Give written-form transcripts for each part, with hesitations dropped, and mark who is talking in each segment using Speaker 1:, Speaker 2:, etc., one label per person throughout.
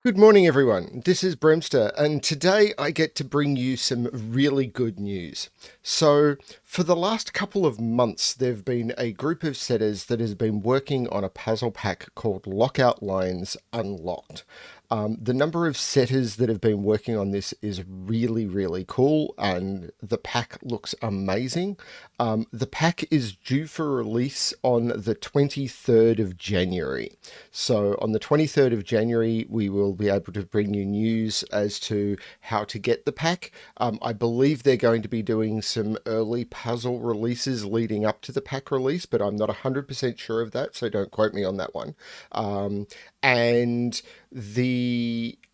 Speaker 1: Good morning, everyone. This is Bremster, and today I get to bring you some really good news. So, for the last couple of months, there have been a group of setters that has been working on a puzzle pack called Lockout Lines Unlocked. The number of setters that have been working on this is really, really cool, and the pack looks amazing. The pack is due for release on the 23rd of January. So, on the 23rd of January, we will be able to bring you news as to how to get the pack. I believe they're going to be doing some early puzzle releases leading up to the pack release, but I'm not 100% sure of that, so don't quote me on that one. And the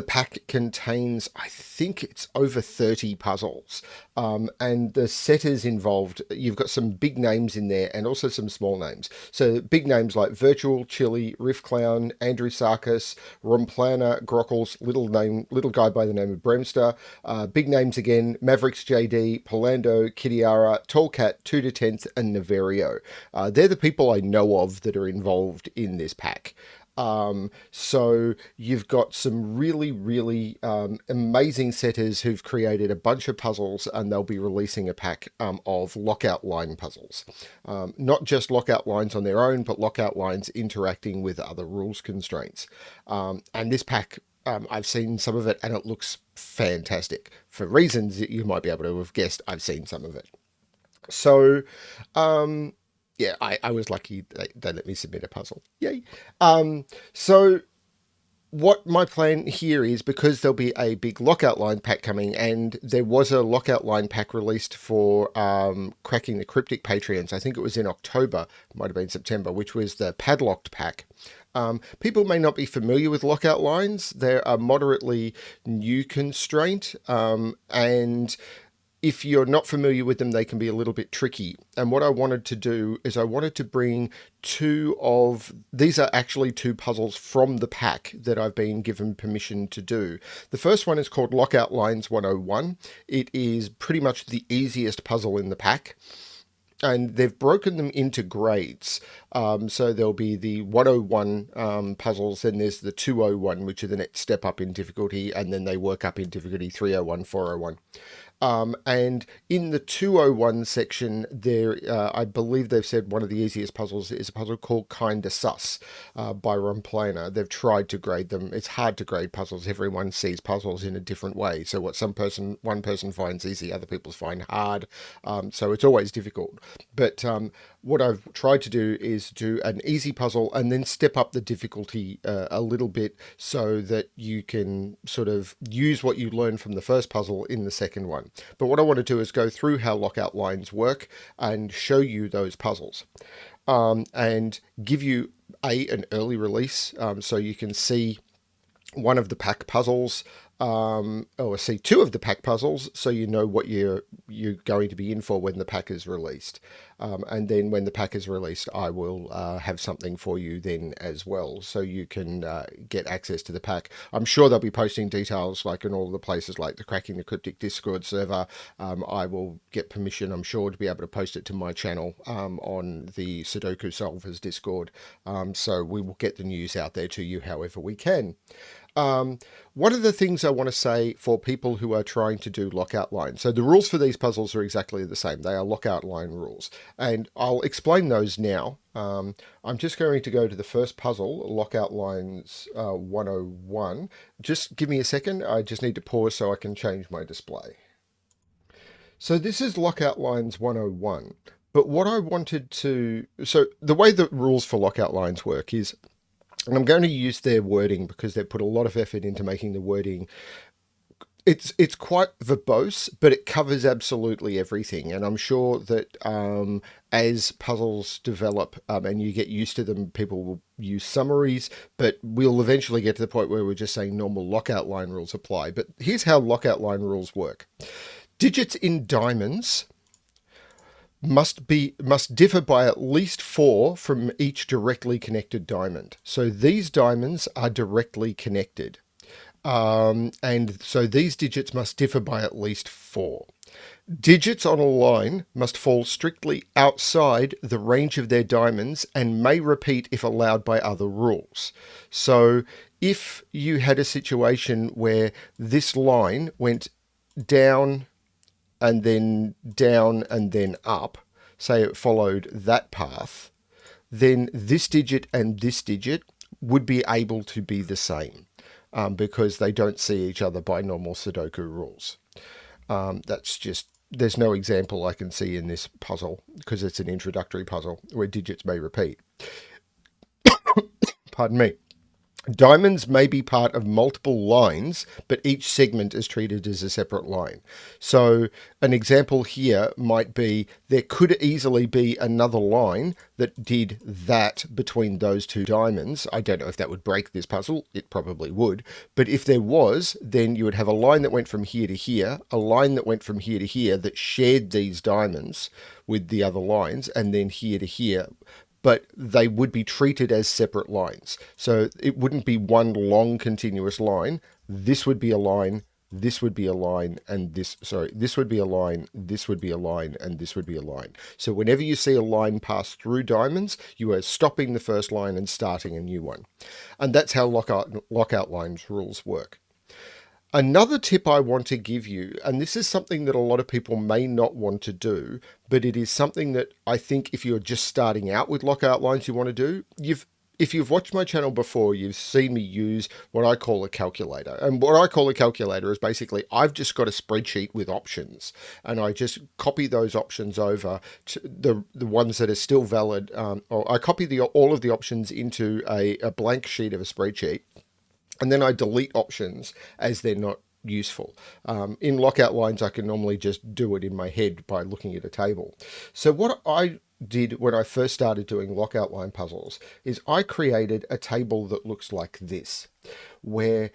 Speaker 1: pack contains, I think it's over 30 puzzles. And the setters involved, you've got some big names in there and also some small names. So big names like Virtual, Chili, Riff Clown, Andrew Sarkis, Raumplaner, Grockles, little guy by the name of Bremster. Big names again, Mavericks JD, Polando, Kitiara, Tallcat, 2 to 10th, and Naverio. They're the people I know of that are involved in this pack. So you've got some really, really amazing setters who've created a bunch of puzzles, and they'll be releasing a pack of lockout line puzzles. Not just lockout lines on their own, but lockout lines interacting with other rules constraints. And this pack, I've seen some of it, and it looks fantastic. For reasons that you might be able to have guessed, I've seen some of it. So, yeah, I was lucky they let me submit a puzzle. Yay. So what my plan here is, because there'll be a big lockout line pack coming, and there was a lockout line pack released for cracking the cryptic Patreons. I think it was in October, might have been September, which was the padlocked pack. People may not be familiar with lockout lines. They're a moderately new constraint, and if you're not familiar with them, they can be a little bit tricky. And what I wanted to do is I wanted to bring these are actually two puzzles from the pack that I've been given permission to do. The first one is called Lockout Lines 101. It is pretty much the easiest puzzle in the pack, and they've broken them into grades. So there'll be the 101 puzzles, then there's the 201, which are the next step up in difficulty, and then they work up in difficulty 301, 401. And in the 201 section, I believe they've said one of the easiest puzzles is a puzzle called Kinda Sus by Raumplaner. They've tried to grade them. It's hard to grade puzzles. Everyone sees puzzles in a different way. So what one person finds easy, other people find hard. So it's always difficult. But what I've tried to do is do an easy puzzle and then step up the difficulty a little bit so that you can sort of use what you learned from the first puzzle in the second one. But what I want to do is go through how lockout lines work and show you those puzzles, and give you an early release, so you can see one of the pack puzzles, or see two of the pack puzzles, so you know what you're going to be in for when the pack is released. And then when the pack is released, I will have something for you then as well, so you can get access to the pack. I'm sure they'll be posting details like in all the places like the Cracking the Cryptic Discord server. I will get permission, I'm sure, to be able to post it to my channel on the Sudoku Solvers Discord. So we will get the news out there to you however we can. One of the things I want to say for people who are trying to do lockout lines, so the rules for these puzzles are exactly the same. They are lockout line rules, and I'll explain those now. I'm just going to go to the first puzzle, Lockout Lines 101. Just give me a second. I just need to pause so I can change my display. So this is Lockout Lines 101. But what I wanted to... So the way the rules for lockout lines work is, and I'm going to use their wording because they've put a lot of effort into making the wording. It's quite verbose, but it covers absolutely everything. And I'm sure that as puzzles develop and you get used to them, people will use summaries, but we'll eventually get to the point where we're just saying normal lockout line rules apply. But here's how lockout line rules work. Digits in diamonds must differ by at least 4 from each directly connected diamond. So these diamonds are directly connected. And so these digits must differ by at least 4. Digits on a line must fall strictly outside the range of their diamonds and may repeat if allowed by other rules. So if you had a situation where this line went down and then up, say it followed that path, then this digit and this digit would be able to be the same because they don't see each other by normal Sudoku rules. That's just, there's no example I can see in this puzzle because it's an introductory puzzle where digits may repeat. Pardon me. Diamonds may be part of multiple lines, but each segment is treated as a separate line. So, an example here might be there could easily be another line that did that between those two diamonds. I don't know if that would break this puzzle. It probably would. But if there was, then you would have a line that went from here to here, a line that went from here to here that shared these diamonds with the other lines, and then here to here, but they would be treated as separate lines. So it wouldn't be one long continuous line. This would be a line, this would be a line, and this would be a line, this would be a line, and this would be a line. So whenever you see a line pass through diamonds, you are stopping the first line and starting a new one. And that's how lockout lines rules work. Another tip I want to give you, and this is something that a lot of people may not want to do, but it is something that I think if you're just starting out with lockout lines you want to do, if you've watched my channel before, you've seen me use what I call a calculator. And what I call a calculator is basically I've just got a spreadsheet with options, and I just copy those options over to the ones that are still valid, or I copy all of the options into a blank sheet of a spreadsheet, and then I delete options as they're not useful. In lockout lines, I can normally just do it in my head by looking at a table. So what I did when I first started doing lockout line puzzles is I created a table that looks like this, where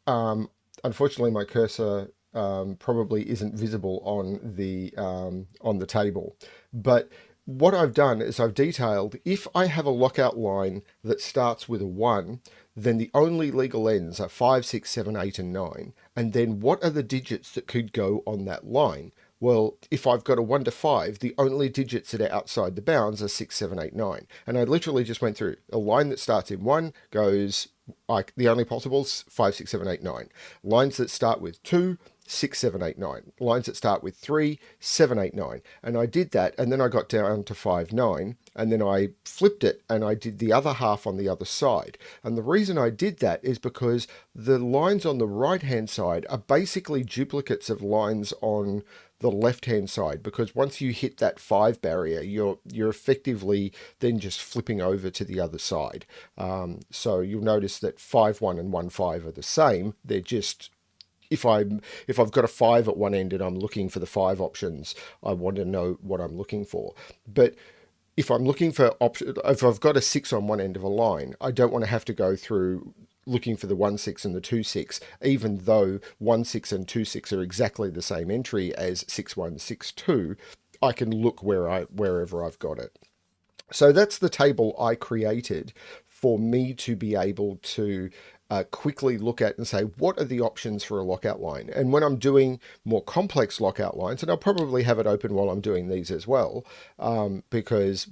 Speaker 1: unfortunately my cursor probably isn't visible on the table, but what I've done is I've detailed if I have a lockout line that starts with a 1, then the only legal ends are 5, 6, 7, 8, and 9. And then what are the digits that could go on that line? Well, if I've got a 1 to 5, the only digits that are outside the bounds are 6, 7, 8, 9. And I literally just went through a line that starts in 1 goes, like the only possibles, 5, 6, 7, 8, 9. Lines that start with 2, 6, 7, 8, 9. Lines that start with 3, 7, 8, 9. And I did that, and then I got down to 5, 9, and then I flipped it and I did the other half on the other side. And the reason I did that is because the lines on the right hand side are basically duplicates of lines on the left hand side, because once you hit that 5 barrier, you're effectively then just flipping over to the other side. So you'll notice that 5, 1 and 1, 5 are the same. They're just, if I've got a 5 at one end and I'm looking for the 5 options, I want to know what I'm looking for. But if I'm looking for if I've got a 6 on one end of a line, I don't want to have to go through looking for the 1, 6 and the 2, 6, even though 1, 6 and 2, 6 are exactly the same entry as 6, 1, 6, 2. I can look wherever I've got it. So that's the table I created for me to be able to quickly look at and say, what are the options for a lockout line? And when I'm doing more complex lockout lines, and I'll probably have it open while I'm doing these as well, because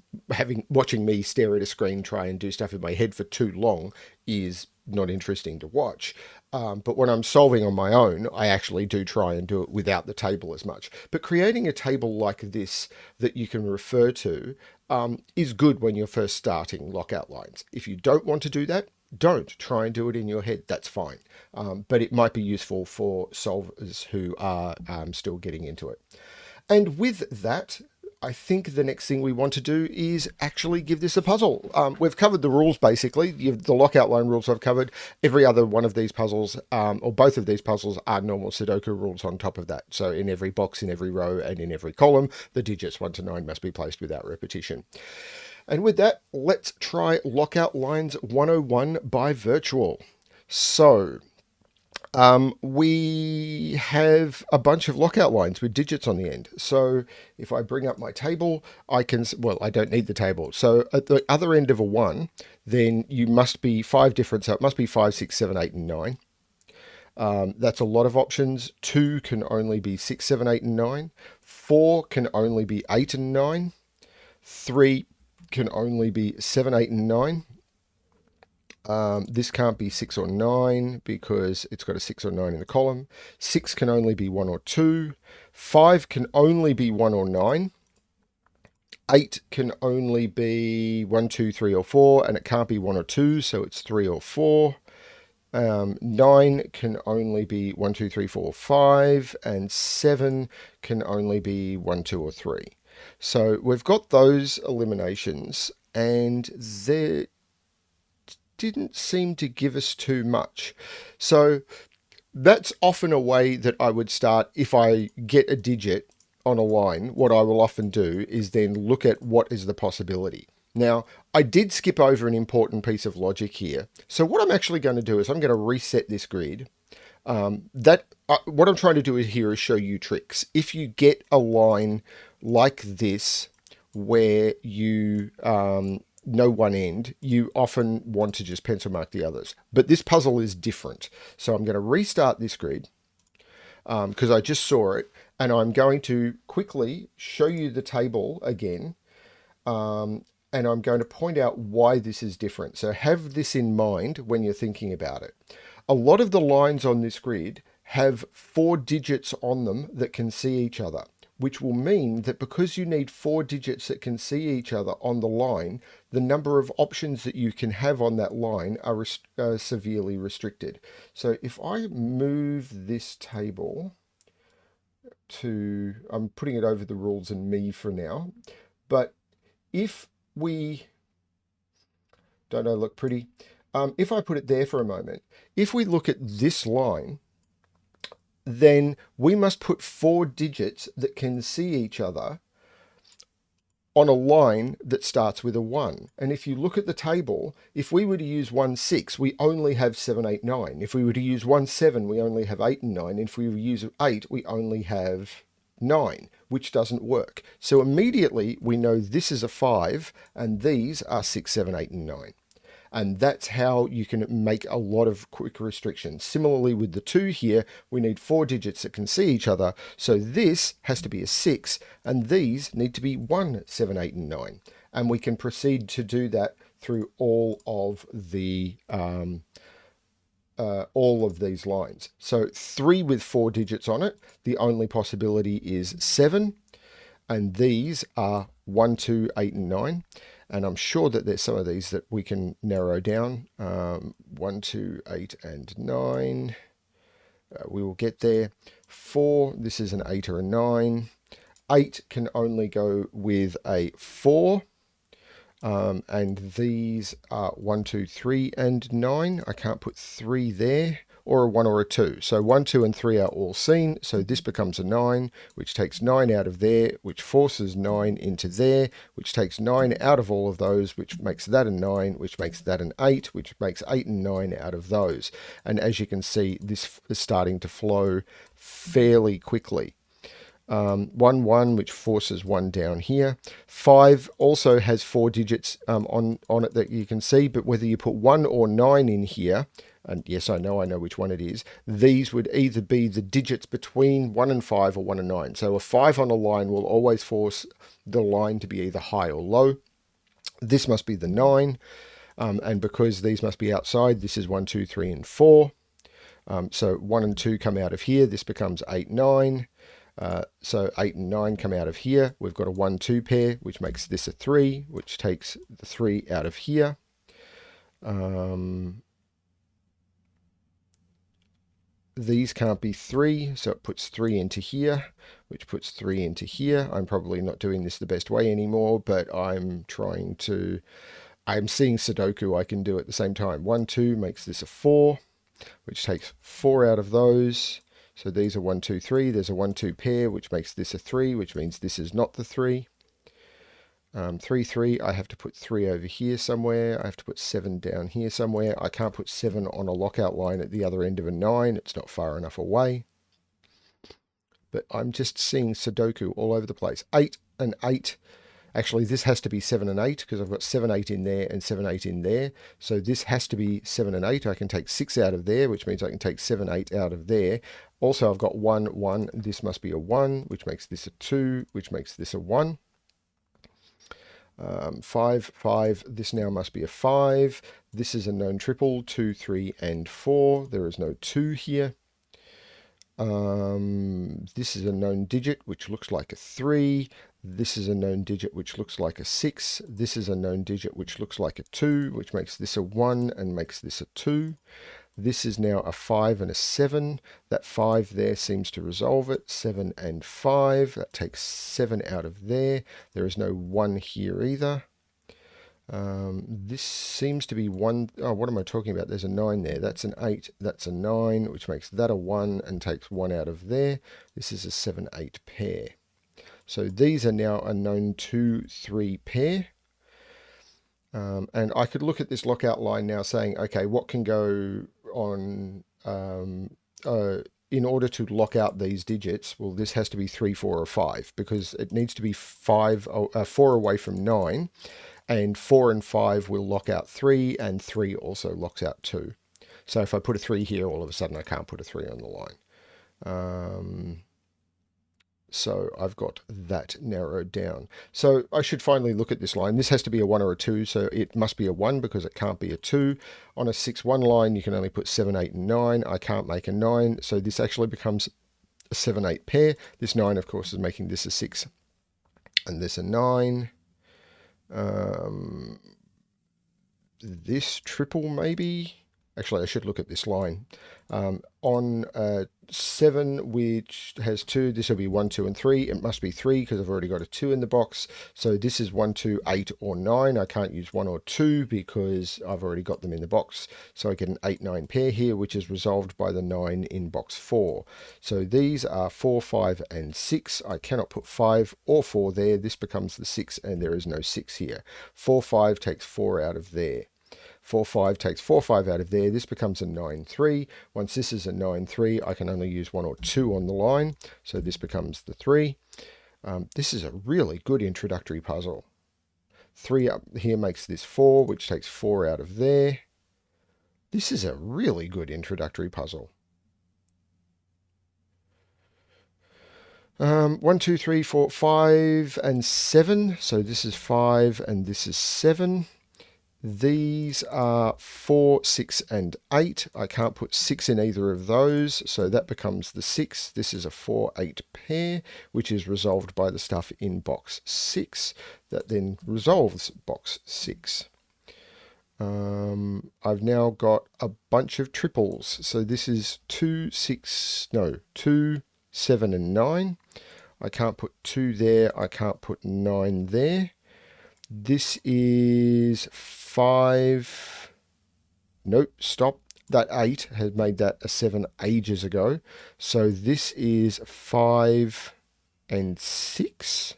Speaker 1: watching me stare at a screen, try and do stuff in my head for too long is not interesting to watch. But when I'm solving on my own, I actually do try and do it without the table as much. But creating a table like this that you can refer to is good when you're first starting lockout lines. If you don't want to do that, don't try and do it in your head. That's fine. But it might be useful for solvers who are still getting into it. And with that, I think the next thing we want to do is actually give this a puzzle. We've covered the rules basically. The lockout line rules I've covered. Every other one of these puzzles, or both of these puzzles, are normal Sudoku rules on top of that. So in every box, in every row, and in every column, the digits 1 to 9 must be placed without repetition. And with that, let's try Lockout Lines 101 by Virtual. So, we have a bunch of lockout lines with digits on the end. So if I bring up my table, I don't need the table. So at the other end of a 1, then you must be 5 different, so it must be 5, 6, 7, 8, and 9. That's a lot of options. 2 can only be 6, 7, 8, and 9. 4 can only be 8 and 9. 3 can only be 7, 8, and 9. This can't be 6 or 9 because it's got a 6 or 9 in the column. 6 can only be 1 or 2. 5 can only be 1 or 9. 8 can only be 1, 2, 3, or 4, and it can't be 1 or 2, so it's 3 or 4. 9 can only be 1, 2, 3, 4, 5, and 7 can only be 1, 2, or 3. So we've got those eliminations, and they didn't seem to give us too much. So that's often a way that I would start if I get a digit on a line. What I will often do is then look at what is the possibility. Now, I did skip over an important piece of logic here. So what I'm actually going to do is I'm going to reset this grid. What I'm trying to do here is show you tricks. If you get a line like this where you know one end, you often want to just pencil mark the others. But this puzzle is different. So I'm going to restart this grid because I just saw it, and I'm going to quickly show you the table again. And I'm going to point out why this is different. So have this in mind when you're thinking about it. A lot of the lines on this grid have 4 digits on them that can see each other, which will mean that because you need 4 digits that can see each other on the line, the number of options that you can have on that line are severely restricted. So if I move this table to, I'm putting it over the rules and me for now, but if we, don't I look pretty? If I put it there for a moment, if we look at this line, then we must put 4 digits that can see each other on a line that starts with a 1. And if you look at the table, if we were to use 1, 6, we only have 7, 8, 9. If we were to use 1, 7, we only have 8 and 9. And if we were to use 8, we only have 9, which doesn't work. So immediately we know this is a 5 and these are 6, 7, 8, and 9. And that's how you can make a lot of quick restrictions. Similarly with the 2 here, we need 4 digits that can see each other. So this has to be a 6 and these need to be 1, 7, 8, and 9. And we can proceed to do that through all of these lines. So 3 with 4 digits on it, the only possibility is 7, and these are 1, 2, 8, and 9. And I'm sure that there's some of these that we can narrow down. 1, 2, 8, and 9. We will get there. 4, this is an 8 or a 9. 8 can only go with a 4. And these are 1, 2, 3, and 9. I can't put 3 there, or a 1 or a 2. So 1, 2, and 3 are all seen. So this becomes a 9, which takes 9 out of there, which forces 9 into there, which takes 9 out of all of those, which makes that a 9, which makes that an 8, which makes 8 and 9 out of those. And as you can see, this is starting to flow fairly quickly. 1, 1, which forces 1 down here. 5 also has 4 digits on it that you can see, but whether you put 1 or 9 in here, and yes, I know which one it is, these would either be the digits between 1 and 5 or 1 and 9. So a 5 on a line will always force the line to be either high or low. This must be the 9, and because these must be outside, this is 1, 2, 3, and 4. So 1 and 2 come out of here. This becomes 8, 9. So 8 and 9 come out of here. We've got a 1, 2 pair, which makes this a 3, which takes the 3 out of here. These can't be 3, so it puts 3 into here, which puts 3 into here. I'm probably not doing this the best way anymore, but I'm seeing Sudoku I can do at the same time. 1, 2 makes this a 4, which takes 4 out of those. So these are 1, 2, 3. There's a 1, 2 pair, which makes this a 3, which means this is not the 3. 3, 3, I have to put 3 over here somewhere. I have to put 7 down here somewhere. I can't put 7 on a lockout line at the other end of a 9. It's not far enough away. But I'm just seeing Sudoku all over the place. 8 and 8 Actually, this has to be 7 and 8 because I've got 7, 8 in there and 7, 8 in there. So this has to be 7 and 8. I can take 6 out of there, which means I can take 7, 8 out of there. Also, I've got 1, 1. This must be a 1, which makes this a 2, which makes this a 1. 5, 5. This now must be a 5. This is a known triple, 2, 3, and 4. There is no 2 here. This is a known digit, which looks like a 3. This is a known digit, which looks like a 6. This is a known digit, which looks like a 2, which makes this a 1 and makes this a 2. This is now a 5 and a 7. That 5 there seems to resolve it. 7 and 5. That takes 7 out of there. There is no 1 here either. This seems to be 1. Oh, what am I talking about? There's a 9 there. That's an 8. That's a 9, which makes that a 1 and takes 1 out of there. This is a 7, 8 pair. So these are now a known 2, 3 pair. And I could look at this lockout line now saying, okay, what can go on in order to lock out these digits? Well, this has to be 3, 4, or 5 because it needs to be 4 away from 9. And 4 and 5 will lock out 3, and 3 also locks out 2. So if I put a 3 here, all of a sudden I can't put a 3 on the line. So I've got that narrowed down. So I should finally look at this line. This has to be a 1 or a 2, so it must be a 1 because it can't be a 2. On a 6, 1 line, you can only put 7, 8, and 9. I can't make a 9, so this actually becomes a 7, 8 pair. This 9, of course, is making this a 6 and this a 9. This triple maybe. Actually, I should look at this line. On 7, which has 2, this will be 1, 2, and 3. It must be 3 because I've already got a 2 in the box. So this is 1, 2, 8, or 9. I can't use 1 or 2 because I've already got them in the box. So I get an 8, 9 pair here, which is resolved by the 9 in box 4. So these are 4, 5, and 6. I cannot put 5 or 4 there. This becomes the 6, and there is no 6 here. 4, 5 takes 4 out of there. 4, 5 takes 4, 5 out of there. This becomes a 9, 3. Once this is a 9, 3, I can only use 1 or 2 on the line. So this becomes the 3. This is a really good introductory puzzle. 3 up here makes this 4, which takes 4 out of there. This is a really good introductory puzzle. 1, 2, 3, 4, 5, and 7. So this is 5 and this is 7. These are 4, 6, and 8. I can't put 6 in either of those, so that becomes the 6. This is a 4, 8 pair, which is resolved by the stuff in box 6. That then resolves box 6. I've now got a bunch of triples. So this is 2, 7, and 9. I can't put 2 there. I can't put 9 there. This is 5. Nope, stop. That 8 had made that a 7 ages ago. So this is 5 and 6.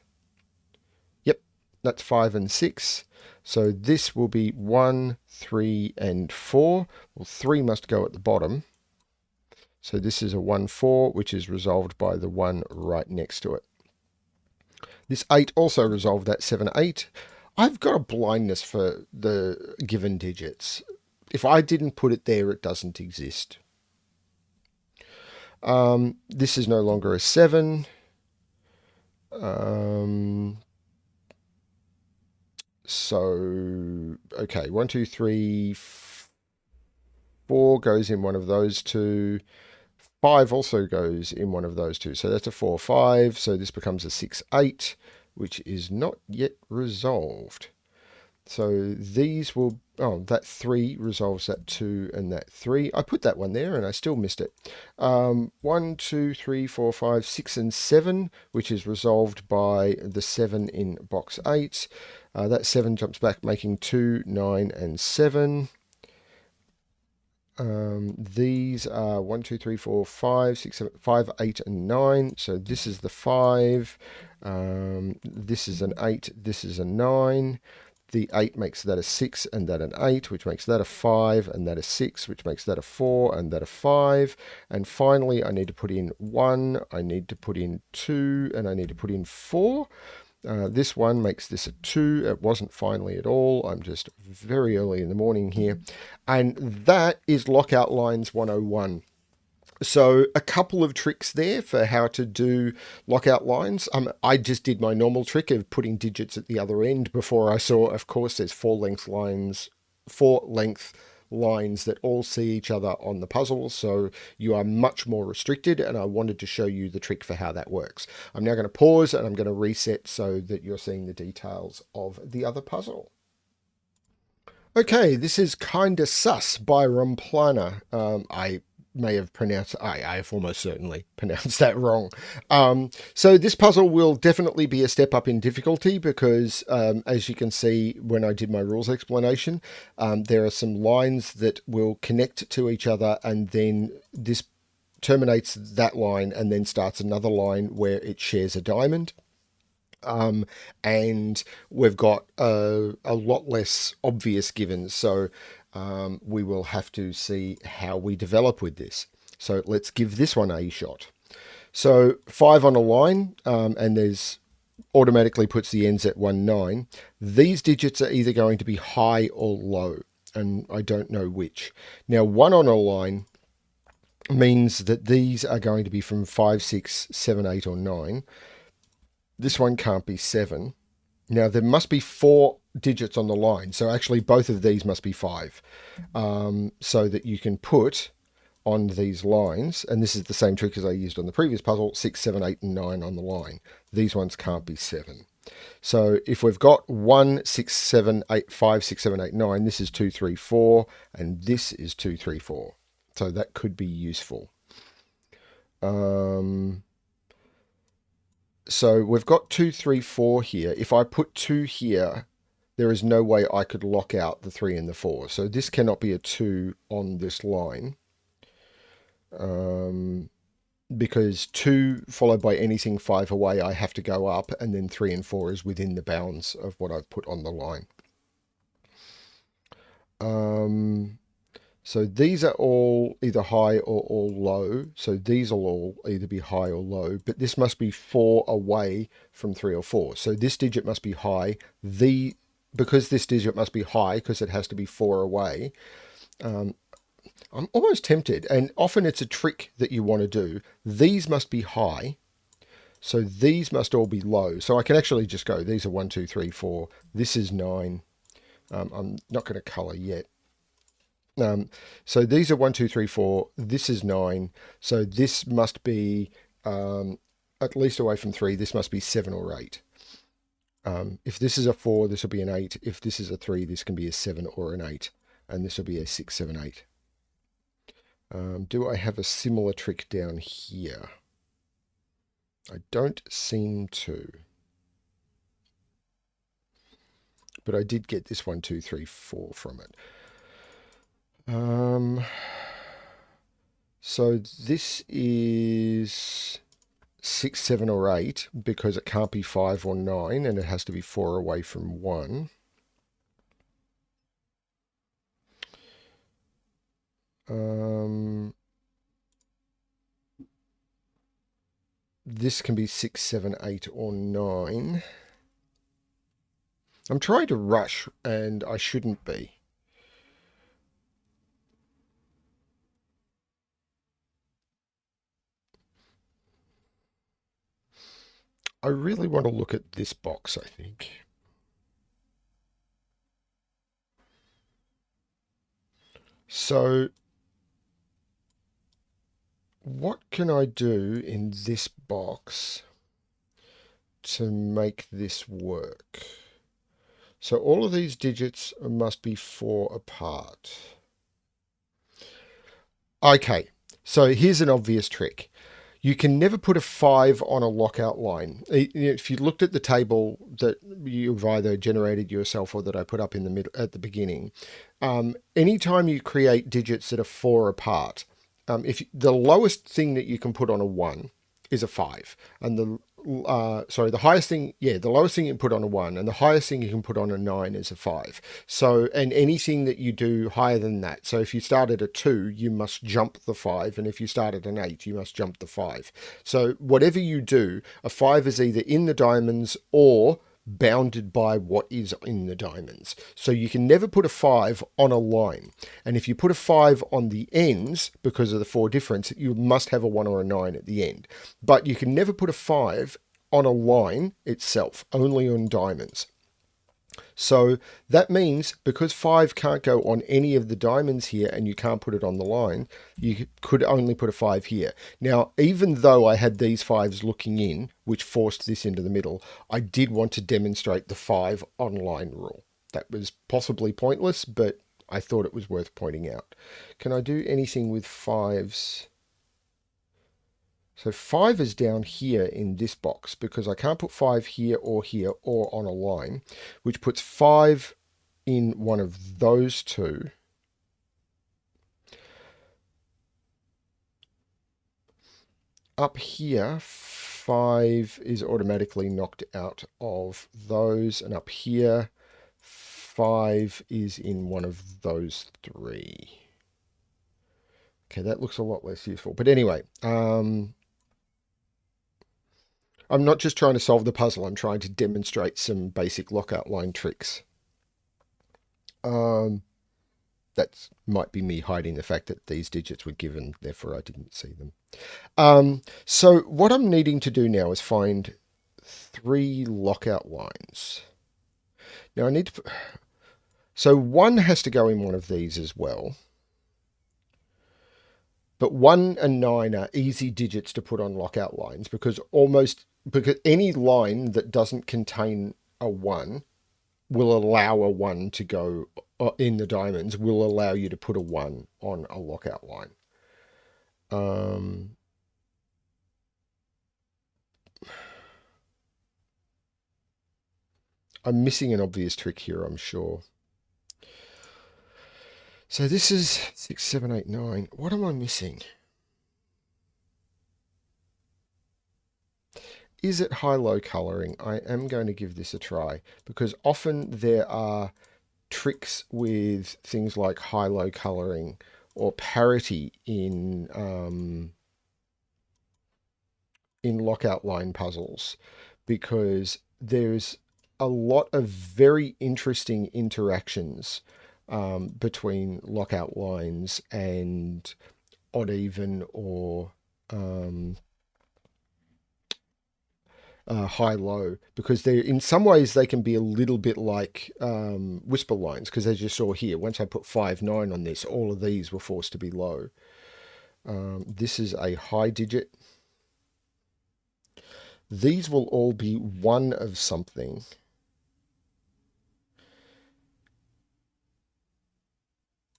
Speaker 1: Yep, that's 5 and 6. So this will be 1, 3, and 4. Well, 3 must go at the bottom. So this is a 1, 4, which is resolved by the 1 right next to it. This 8 also resolved that 7, 8. I've got a blindness for the given digits. If I didn't put it there, it doesn't exist. This is no longer a 7. So, okay, 1, 2, 3, 4 goes in one of those two. 5 also goes in one of those two. So that's a 4, 5. So this becomes a 6, 8. Which is not yet resolved. So these will, that 3 resolves that 2 and that 3. I put that one there and I still missed it. 1, 2, 3, 4, 5, 6, and 7, which is resolved by the 7 in box 8. That 7 jumps back, making 2, 9, and 7. These are 1, 2, 3, 4, 5, 6, 7, 5, 8, and 9. So this is the 5. This is an 8. This is a 9. The 8 makes that a 6 and that an 8, which makes that a 5 and that a 6, which makes that a 4 and that a 5. And finally, I need to put in 1. I need to put in 2, and I need to put in 4. This one makes this a 2. It wasn't finally at all. I'm just very early in the morning here. And that is Lockout Lines 101. So a couple of tricks there for how to do lockout lines. I just did my normal trick of putting digits at the other end before I saw, of course, there's four length lines that all see each other on the puzzle. So you are much more restricted, and I wanted to show you the trick for how that works. I'm now going to pause and I'm going to reset so that you're seeing the details of the other puzzle. Okay, this is Kinda Sus by Raumplaner. I may have pronounced, I have almost certainly pronounced that wrong. So this puzzle will definitely be a step up in difficulty because, as you can see when I did my rules explanation, there are some lines that will connect to each other, and then this terminates that line and then starts another line where it shares a diamond. And we've got a lot less obvious givens, so we will have to see how we develop with this. So let's give this one a shot. So 5 on a line, and there's automatically puts the ends at 1, 9. These digits are either going to be high or low, and I don't know which. Now 1 on a line means that these are going to be from 5, 6, 7, 8, or 9. This one can't be 7. Now, there must be 4 digits on the line. So actually, both of these must be 5. So that you can put on these lines, and this is the same trick as I used on the previous puzzle, 6, 7, 8, and 9 on the line. These ones can't be 7. So if we've got 1, 6, 7, 8, 5, 6, 7, 8, 9, this is 2, 3, 4, and this is 2, 3, 4. So that could be useful. So we've got 2, 3, 4 here. If I put 2 here, there is no way I could lock out the 3 and the 4. So this cannot be a 2 on this line. Because 2 followed by anything 5 away, I have to go up, and then 3 and 4 is within the bounds of what I've put on the line. So these are all either high or all low. So these will all either be high or low, but this must be 4 away from 3 or 4. So this digit must be high. Because this digit must be high, because it has to be 4 away, I'm almost tempted, and often it's a trick that you want to do. These must be high, so these must all be low. So I can actually just go, these are 1, 2, 3, 4. This is 9. I'm not going to colour yet. So these are 1, 2, 3, 4. This is 9. So this must be at least away from 3. This must be 7 or 8. If this is a 4, this will be an 8. If this is a 3, this can be a 7 or an 8. And this will be a 6, 7, 8. Do I have a similar trick down here? I don't seem to. But I did get this 1, 2, 3, 4 from it. So this is 6, 7, or 8 because it can't be 5 or 9, and it has to be 4 away from 1. This can be 6, 7, 8, or 9. I'm trying to rush, and I shouldn't be. I really want to look at this box, I think. So, what can I do in this box to make this work? So all of these digits must be 4 apart. Okay, so here's an obvious trick. You can never put a 5 on a lockout line. If you looked at the table that you've either generated yourself or that I put up in the middle at the beginning, anytime you create digits that are 4 apart, if the lowest thing that you can put on a 1 is a 5, and the sorry, the highest thing, yeah, the lowest thing you can put on a 1, and the highest thing you can put on a 9 is a 5. So, and anything that you do higher than that, so if you start at a 2, you must jump the 5, and if you start at an 8, you must jump the 5. So whatever you do, a 5 is either in the diamonds or bounded by what is in the diamonds. So you can never put a 5 on a line. And if you put a 5 on the ends, because of the 4 difference, you must have a 1 or a 9 at the end. But you can never put a 5 on a line itself, only on diamonds. So that means because 5 can't go on any of the diamonds here and you can't put it on the line, you could only put a 5 here. Now, even though I had these 5s looking in, which forced this into the middle, I did want to demonstrate the 5 on line rule. That was possibly pointless, but I thought it was worth pointing out. Can I do anything with 5s? So 5 is down here in this box because I can't put 5 here or on a line, which puts 5 in one of those two. Up here, 5 is automatically knocked out of those, and up here, 5 is in one of those 3. Okay, that looks a lot less useful. But anyway, I'm not just trying to solve the puzzle, I'm trying to demonstrate some basic lockout line tricks. That might be me hiding the fact that these digits were given, therefore I didn't see them. So what I'm needing to do now is find 3 lockout lines. Now I need to... So 1 has to go in one of these as well. But 1 and 9 are easy digits to put on lockout lines because any line that doesn't contain a 1 will allow a 1 to go in the diamonds, will allow you to put a 1 on a lockout line. I'm missing an obvious trick here, I'm sure. So this is 6, 7, 8, 9. What am I missing? Is it high-low coloring? I am going to give this a try because often there are tricks with things like high-low coloring or parity in lockout line puzzles because there's a lot of very interesting interactions between lockout lines and odd even or high-low because they in some ways they can be a little bit like whisper lines because as you saw here, once I put 5, 9 on this, all of these were forced to be low. This is a high digit. These will all be 1 of something.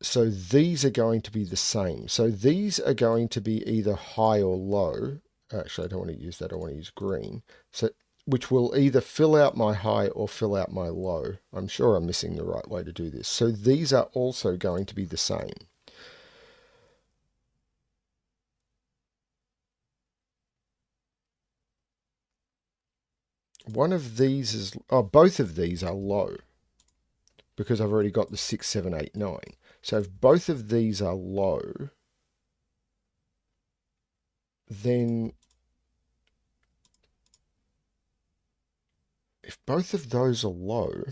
Speaker 1: So these are going to be the same. So these are going to be either high or low. Actually, I don't want to use that. I want to use green. So, which will either fill out my high or fill out my low. I'm sure I'm missing the right way to do this. So these are also going to be the same. One of these is, both of these are low because I've already got the 6, 7, 8, 9. So if both of these are low, then if both of those are low,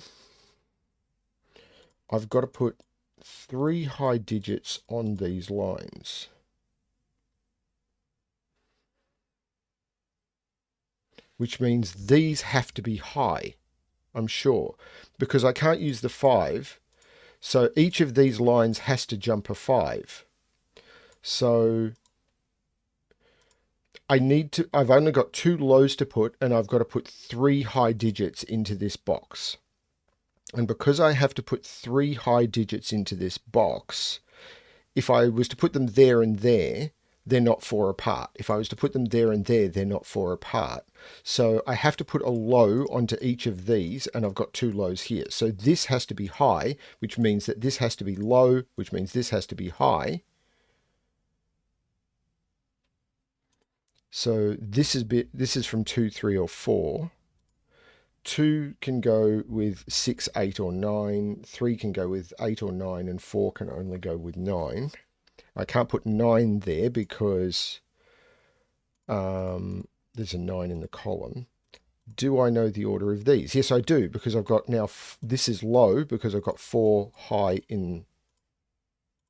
Speaker 1: I've got to put 3 high digits on these lines. Which means these have to be high, I'm sure, because I can't use the 5. So each of these lines has to jump a 5. So I've only got 2 lows to put, and I've got to put 3 high digits into this box. And because I have to put 3 high digits into this box, if I was to put them there and there, they're not 4 apart. If I was to put them there and there, they're not 4 apart. So I have to put a low onto each of these, and I've got 2 lows here. So this has to be high, which means that this has to be low, which means this has to be high. So this is from 2, 3, or 4. 2 can go with 6, 8, or 9. 3 can go with 8 or 9, and 4 can only go with 9. I can't put 9 there because there's a 9 in the column. Do I know the order of these? Yes, I do, because I've got now, this is low because I've got 4 high in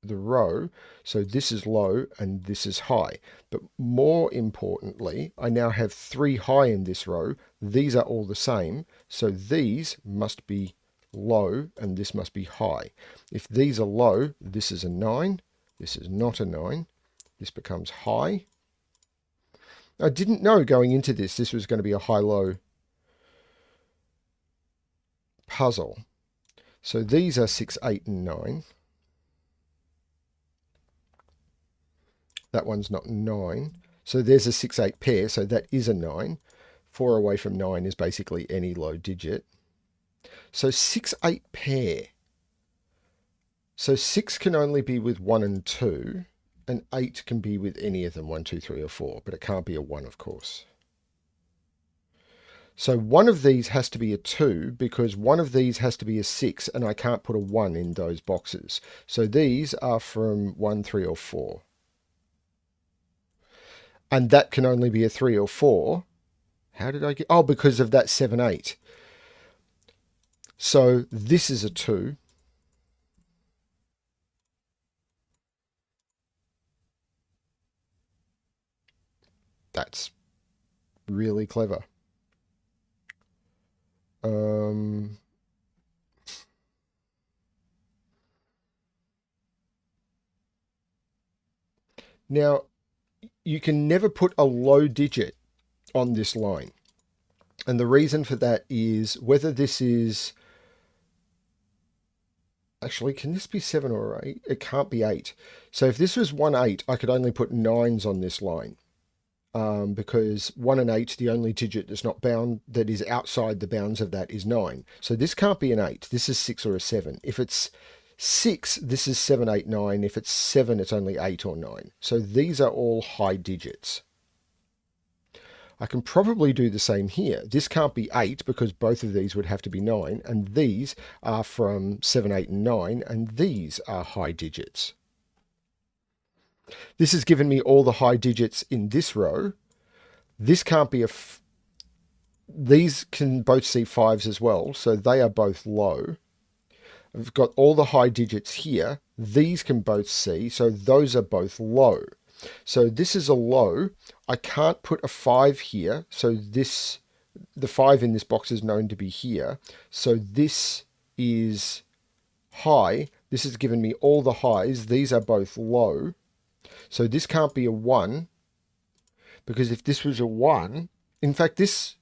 Speaker 1: the row. So this is low and this is high. But more importantly, I now have 3 high in this row. These are all the same. So these must be low and this must be high. If these are low, this is a 9. This is not a 9. This becomes high. I didn't know going into this was going to be a high-low puzzle. So these are 6, 8, and 9. That one's not 9. So there's a 6, 8 pair, so that is a 9. 4 away from 9 is basically any low digit. So 6, 8 pair. So 6 can only be with 1 and 2, and 8 can be with any of them, 1, 2, 3, or 4, but it can't be a 1, of course. So one of these has to be a 2 because one of these has to be a 6, and I can't put a 1 in those boxes. So these are from 1, 3, or 4. And that can only be a 3 or 4. How did I get... Oh, because of that 7, 8. So this is a 2. That's really clever. Now, you can never put a low digit on this line. And the reason for that is whether this is... Actually, can this be 7 or 8? It can't be 8. So if this was 1, 8, I could only put 9s on this line. Because 1 and 8, the only digit that's not bound, that is outside the bounds of that is 9. So this can't be an 8. This is 6 or a 7. If it's 6, this is 7, 8, 9. If it's 7, it's only 8 or 9. So these are all high digits. I can probably do the same here. This can't be 8 because both of these would have to be 9. And these are from 7, 8, and 9. And these are high digits. This has given me all the high digits in this row. This can't be a... These can both see 5s as well, so they are both low. I've got all the high digits here. These can both see, so those are both low. So this is a low. I can't put a 5 here, so this... The 5 in this box is known to be here. So this is high. This has given me all the highs. These are both low. So this can't be a 1, because if this was a 1, in fact, this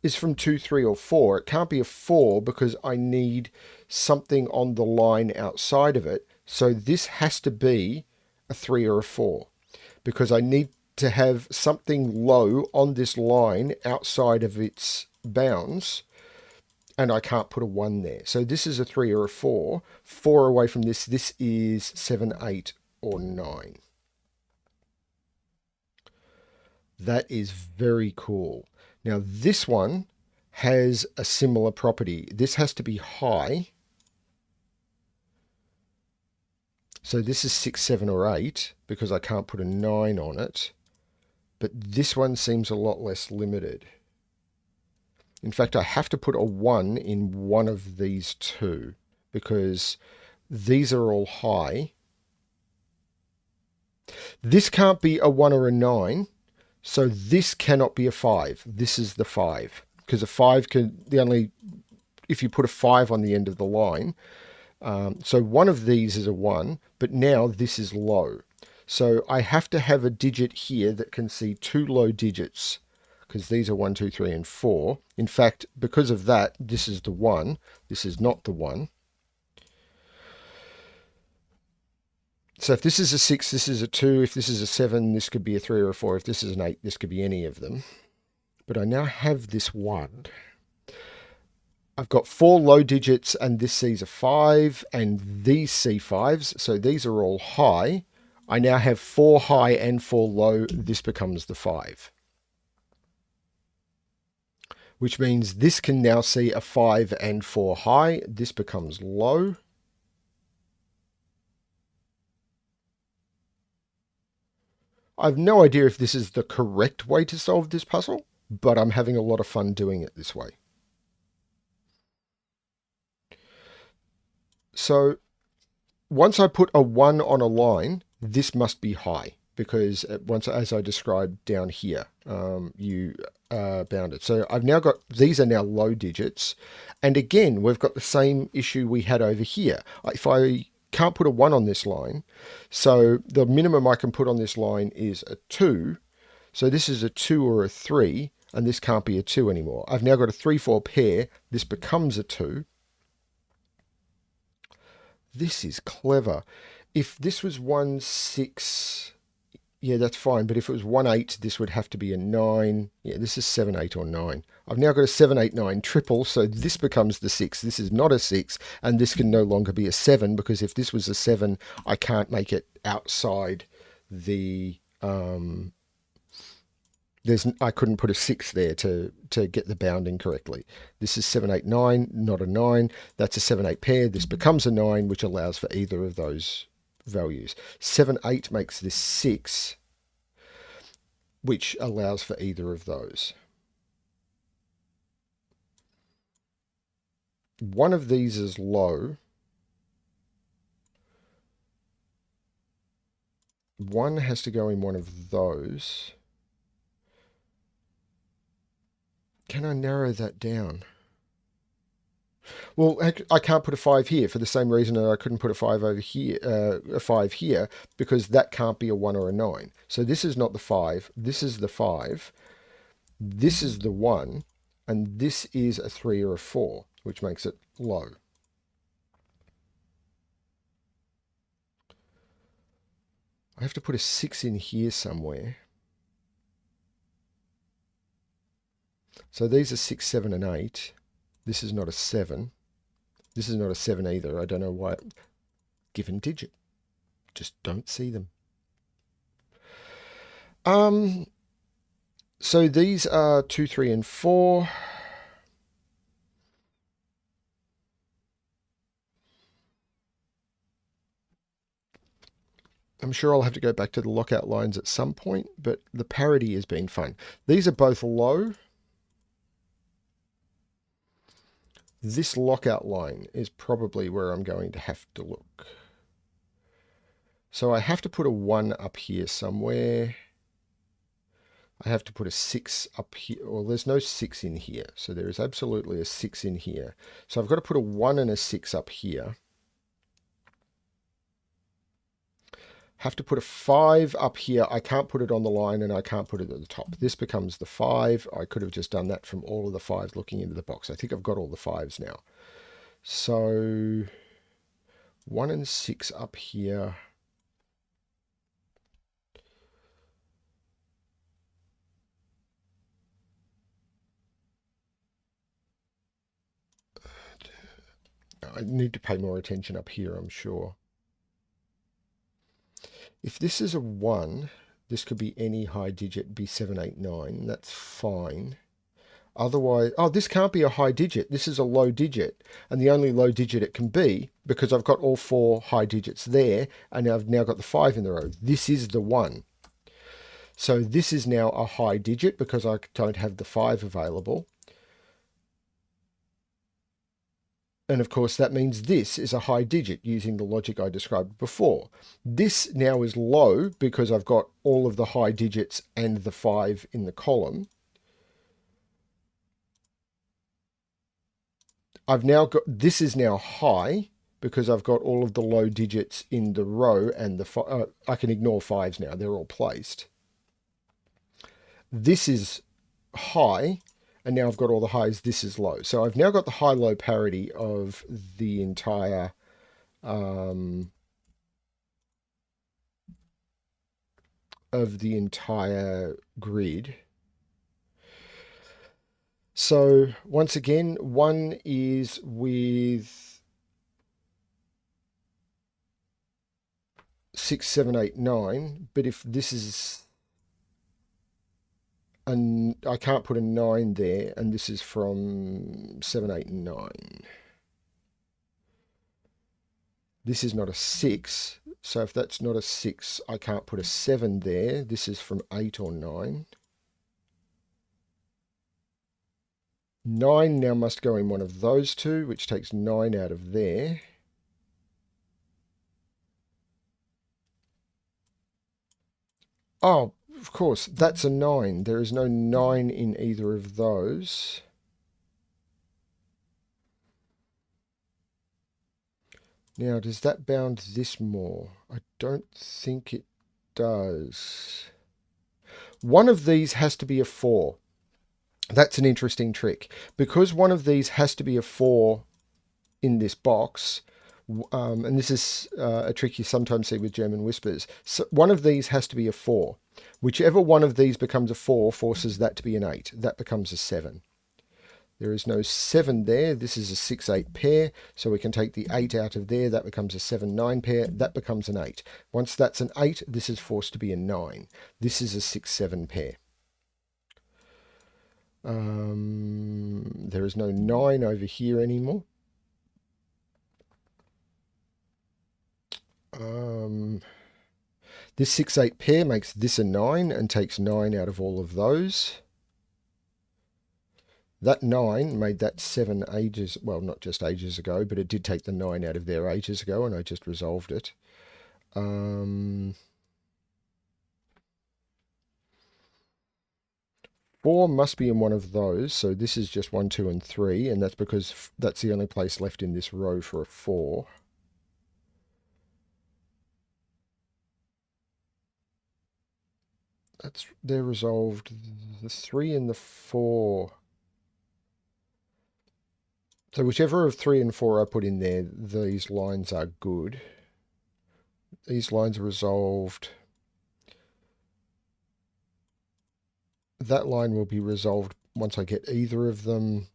Speaker 1: is from 2, 3, or 4. It can't be a 4 because I need something on the line outside of it. So this has to be a 3 or a 4 because I need to have something low on this line outside of its bounds, and I can't put a 1 there. So this is a 3 or a 4. 4 away from this, this is 7, 8, or 9. That is very cool. Now this one has a similar property. This has to be high. So this is 6, 7, or 8 because I can't put a 9 on it. But this one seems a lot less limited. In fact, I have to put a 1 in one of these two because these are all high. This can't be a 1 or a 9. So this cannot be a 5. This is the 5. Because a 5 can... If you put a 5 on the end of the line. So one of these is a 1. But now this is low. So I have to have a digit here that can see 2 low digits. Because these are 1, 2, 3, and 4. In fact, because of that, this is the 1. This is not the 1. So if this is a 6, this is a 2. If this is a 7, this could be a 3 or a 4. If this is an 8, this could be any of them. But I now have this 1. I've got 4 low digits, and this sees a 5, and these see 5s. So these are all high. I now have 4 high and 4 low. This becomes the 5. which means this can now see a 5 and 4 high. This becomes low. I have no idea if this is the correct way to solve this puzzle, but I'm having a lot of fun doing it this way. So once I put a 1 on a line, this must be high because once, as I described down here, you bound it. So I've now got, these are now low digits. And again, we've got the same issue we had over here. If I can't put a 1 on this line, so the minimum I can put on this line is a 2. So this is a 2 or a 3, and this can't be a 2 anymore. I've now got a 3-4 pair. This becomes a 2. This is clever. If this was 1, 6, yeah, that's fine. But if it was 1, 8, this would have to be a 9. Yeah, this is 7, 8, or 9. I've now got a 7, 8, 9 triple, so this becomes the 6. This is not a 6, and this can no longer be a 7, because if this was a 7, I can't make it outside the... I couldn't put a 6 there to get the bounding correctly. This is 7, 8, 9, not a 9. That's a 7, 8 pair. This becomes a 9, which allows for either of those values. 7, 8 makes this 6, which allows for either of those. One of these is low. One has to go in one of those. Can I narrow that down? Well, I can't put a 5 here for the same reason that I couldn't put a 5 over here, a 5 here, because that can't be a 1 or a 9. So this is not the 5. This is the 5. This is the 1. And this is a 3 or a 4, which makes it low. I have to put a 6 in here somewhere. So these are 6, 7, and 8. This is not a 7. This is not a 7 either. I don't know why. Given digit. Just don't see them. So these are 2, 3, and 4. I'm sure I'll have to go back to the lockout lines at some point, but the parity has been fun. These are both low. This lockout line is probably where I'm going to have to look. So I have to put a 1 up here somewhere. I have to put a 6 up here. Well, there's no 6 in here. So there is absolutely a 6 in here. So I've got to put a 1 and a 6 up here. Have to put a 5 up here. I can't put it on the line, and I can't put it at the top. This becomes the 5. I could have just done that from all of the 5s looking into the box. I think I've got all the 5s now. So 1 and 6 up here. I need to pay more attention up here, I'm sure. If this is a 1, this could be any high digit, be 7, 8, 9. That's fine. Otherwise, oh, this can't be a high digit. This is a low digit. And the only low digit it can be, because I've got all 4 high digits there, and I've now got the 5 in the row. This is the 1. So this is now a high digit because I don't have the 5 available. And of course, that means this is a high digit using the logic I described before. This now is low because I've got all of the high digits and the 5 in the column. I've now got, this is now high because I've got all of the low digits in the row, and the I can ignore 5s now, they're all placed. This is high, and now I've got all the highs, this is low. So I've now got the high-low parity of the entire grid. So once again, 1 is with 6, 7, 8, 9. But if this is and I can't put a 9 there, and this is from 7, 8, and 9. This is not a 6, so if that's not a 6, I can't put a 7 there. This is from 8 or 9. 9 now must go in one of those two, which takes 9 out of there. Oh, of course, that's a 9. There is no 9 in either of those. Now, does that bound this more? I don't think it does. One of these has to be a 4. That's an interesting trick. Because one of these has to be a 4 in this box, and this is a trick you sometimes see with German whispers, so one of these has to be a 4. Whichever one of these becomes a 4 forces that to be an 8. That becomes a 7. There is no 7 there. This is a 6-8 pair, so we can take the 8 out of there. That becomes a 7-9 pair. That becomes an 8. Once that's an 8, this is forced to be a 9. This is a 6-7 pair. There is no 9 over here anymore. This 6-8 pair makes this a 9 and takes 9 out of all of those. That 9 made that 7 ages, well, not just ages ago, but it did take the 9 out of there ages ago, and I just resolved it. 4 must be in one of those, so this is just 1, 2, and 3, and that's because that's the only place left in this row for a 4. They're resolved. The 3 and the 4. So whichever of 3 and 4 I put in there, these lines are good. These lines are resolved. That line will be resolved once I get either of them.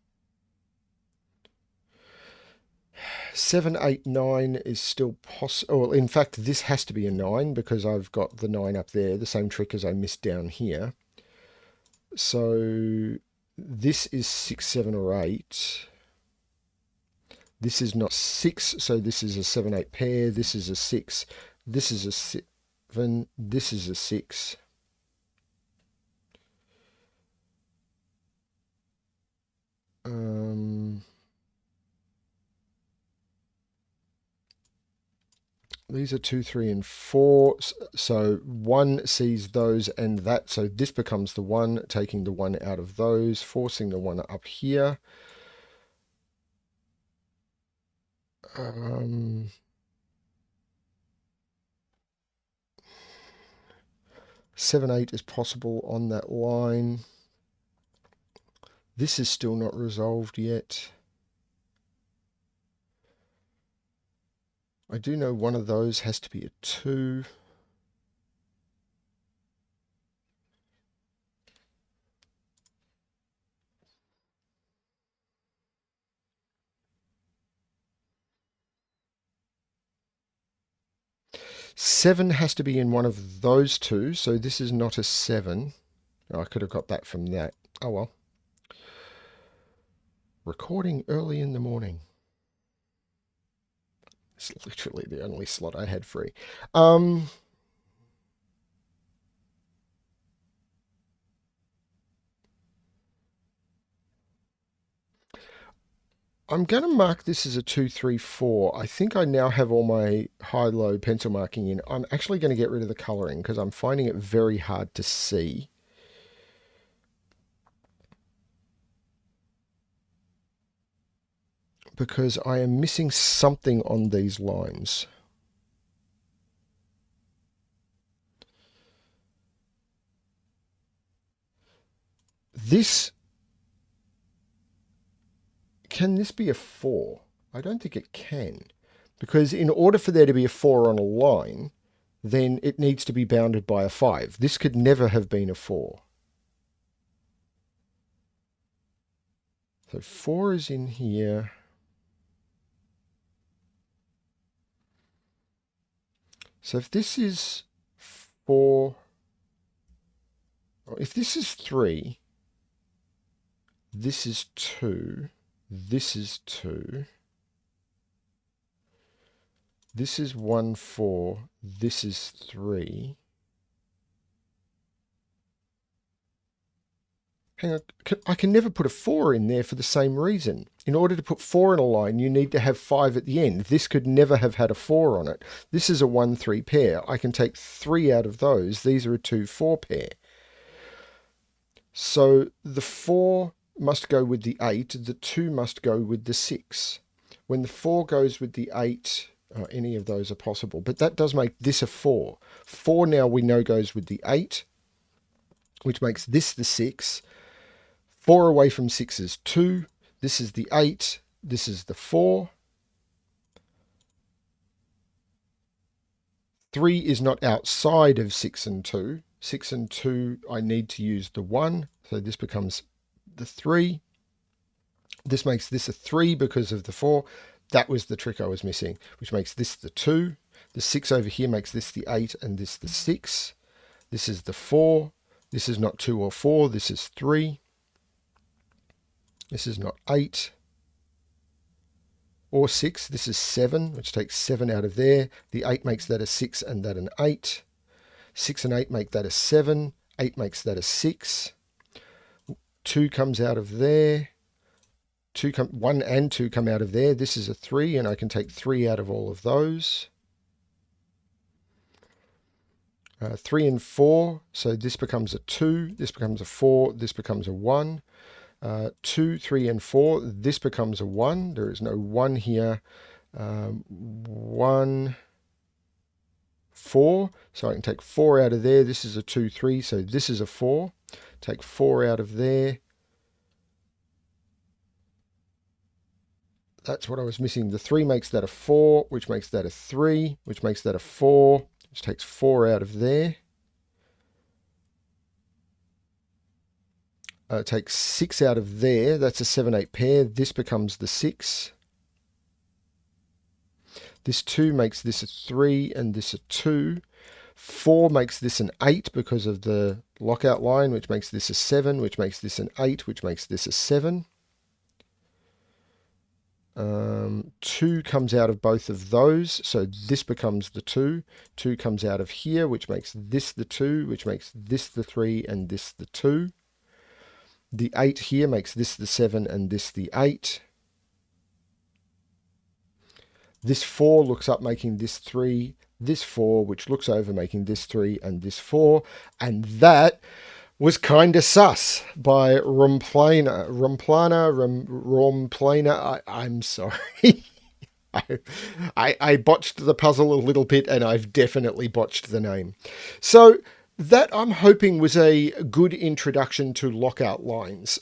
Speaker 1: 7, 8, 9 is still possible. Well, in fact, this has to be a 9 because I've got the 9 up there, the same trick as I missed down here. So this is 6, 7, or 8. This is not 6, so this is a 7, 8 pair. This is a 6. This is a 7. This is a 6. These are 2, 3, and 4. So 1 sees those and that. So this becomes the 1, taking the 1 out of those, forcing the 1 up here. 7, 8 is possible on that line. This is still not resolved yet. I do know one of those has to be a 2. Seven has to be in one of those two, so this is not a 7. Oh, I could have got that from that. Oh well. Recording early in the morning. It's literally the only slot I had free. I'm going to mark this as a 2, 3, 4. I think I now have all my high-low pencil marking in. I'm actually going to get rid of the colouring because I'm finding it very hard to see. Because I am missing something on these lines. This, can this be a 4? I don't think it can. Because in order for there to be a 4 on a line, then it needs to be bounded by a 5. This could never have been a 4. So 4 is in here. So if this is 4, If this is 3, this is 2, this is 2, this is 1, 4, this is 3. Hang on, I can never put a 4 in there for the same reason. In order to put 4 in a line, you need to have 5 at the end. This could never have had a 4 on it. This is a 1, 3 pair. I can take 3 out of those. These are a 2, 4 pair. So the 4 must go with the 8. The 2 must go with the 6. When the 4 goes with the 8, any of those are possible. But that does make this a 4. 4 now we know goes with the 8, which makes this the 6. 4 away from 6 is 2. This is the 8. This is the 4. 3 is not outside of 6 and 2. 6 and 2, I need to use the 1. So this becomes the 3. This makes this a 3 because of the 4. That was the trick I was missing, which makes this the 2. The 6 over here makes this the 8 and this the 6. This is the 4. This is not 2 or 4. This is 3. This is not 8 or 6. This is 7, which takes 7 out of there. The 8 makes that a 6 and that an 8. 6 and 8 make that a 7. 8 makes that a 6. 2 comes out of there. 1 and 2 come out of there. This is a 3, and I can take 3 out of all of those. 3 and 4, so this becomes a 2. This becomes a 4. This becomes a 1. 2, 3, and 4, this becomes a 1. There is no 1 here. 1, 4. So I can take 4 out of there. This is a 2, 3. So this is a 4. Take 4 out of there. That's what I was missing. The 3 makes that a 4, which makes that a 3, which makes that a 4, which takes 4 out of there. Take 6 out of there. That's a 7, 8 pair. This becomes the 6. This 2 makes this a 3 and this a 2. 4 makes this an 8 because of the lockout line, which makes this a 7, which makes this an 8, which makes this a 7. 2 comes out of both of those, so this becomes the 2. 2 comes out of here, which makes this the 2, which makes this the 3, and this the 2. The 8 here makes this the 7 and this the 8. This 4 looks up making this 3, this 4, which looks over making this 3 and this 4. And that was kind of sus by Raumplaner. Raumplaner. I'm sorry. I botched the puzzle a little bit, and I've definitely botched the name. So that, I'm hoping, was a good introduction to Lockout Lines.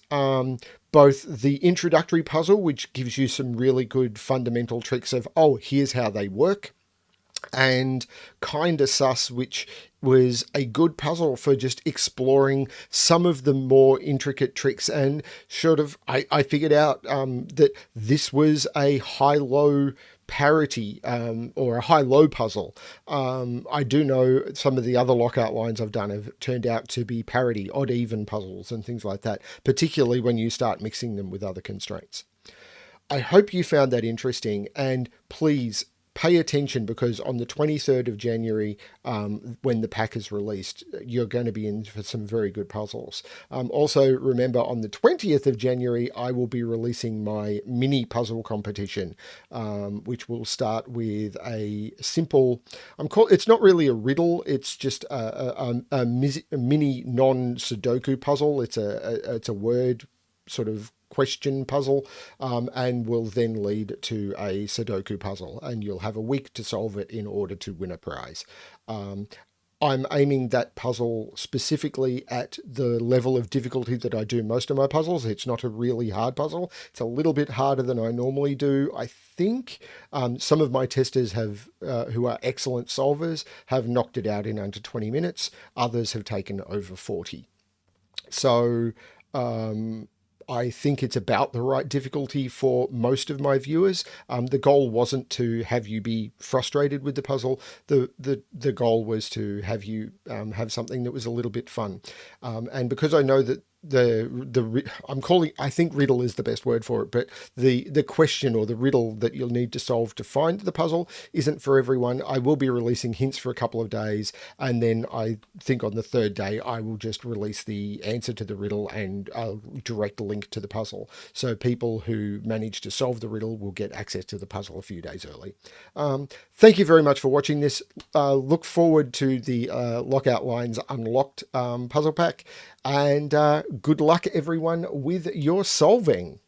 Speaker 1: Both the introductory puzzle, which gives you some really good fundamental tricks of, oh, here's how they work, and Kinda Sus, which was a good puzzle for just exploring some of the more intricate tricks. And sort of, I figured out that this was a high-low parity or a high-low puzzle. I do know some of the other Lockout Lines I've done have turned out to be parity, odd-even puzzles and things like that, particularly when you start mixing them with other constraints. I hope you found that interesting, and please pay attention, because on the 23rd of January, when the pack is released, you're going to be in for some very good puzzles. Also, remember, on the 20th of January, I will be releasing my mini puzzle competition, which will start with a simple, it's not really a riddle, it's just a mini non-Sudoku puzzle. It's a word sort of question puzzle, and will then lead to a Sudoku puzzle, and you'll have a week to solve it in order to win a prize. I'm aiming that puzzle specifically at the level of difficulty that I do most of my puzzles. It's not a really hard puzzle. It's a little bit harder than I normally do. I think some of my testers have, who are excellent solvers, have knocked it out in under 20 minutes. Others have taken over 40. So I think it's about the right difficulty for most of my viewers. The goal wasn't to have you be frustrated with the puzzle. The goal was to have you have something that was a little bit fun. And because I know that I'm calling, I think riddle is the best word for it, but the question or the riddle that you'll need to solve to find the puzzle isn't for everyone. I will be releasing hints for a couple of days, and then I think on the third day I will just release the answer to the riddle and a direct link to the puzzle, so people who manage to solve the riddle will get access to the puzzle a few days early. Thank you very much for watching this. Look forward to the Lockout Lines Unlocked puzzle pack, and good luck everyone with your solving.